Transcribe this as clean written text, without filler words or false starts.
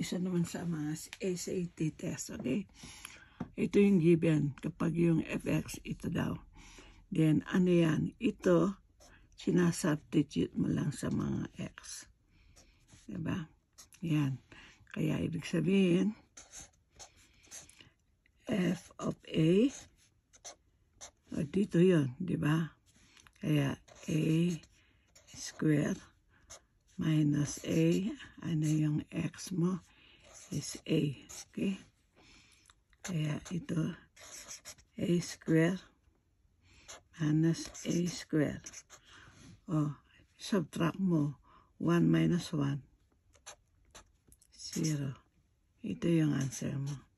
isa naman sa mga SAT test, okay? Ito yung given kapag yung fx, ito daw. Then, ano yan? Ito, sinasubstitute mo lang sa mga x. Diba? Yan. Kaya, ibig sabihin, f of a, dito yun, diba? Kaya, a square minus a, ano yung x mo, is a. Okay? Kaya ito, a square minus a square. O, subtract mo, 1 minus 1, 0. Ito yung answer mo.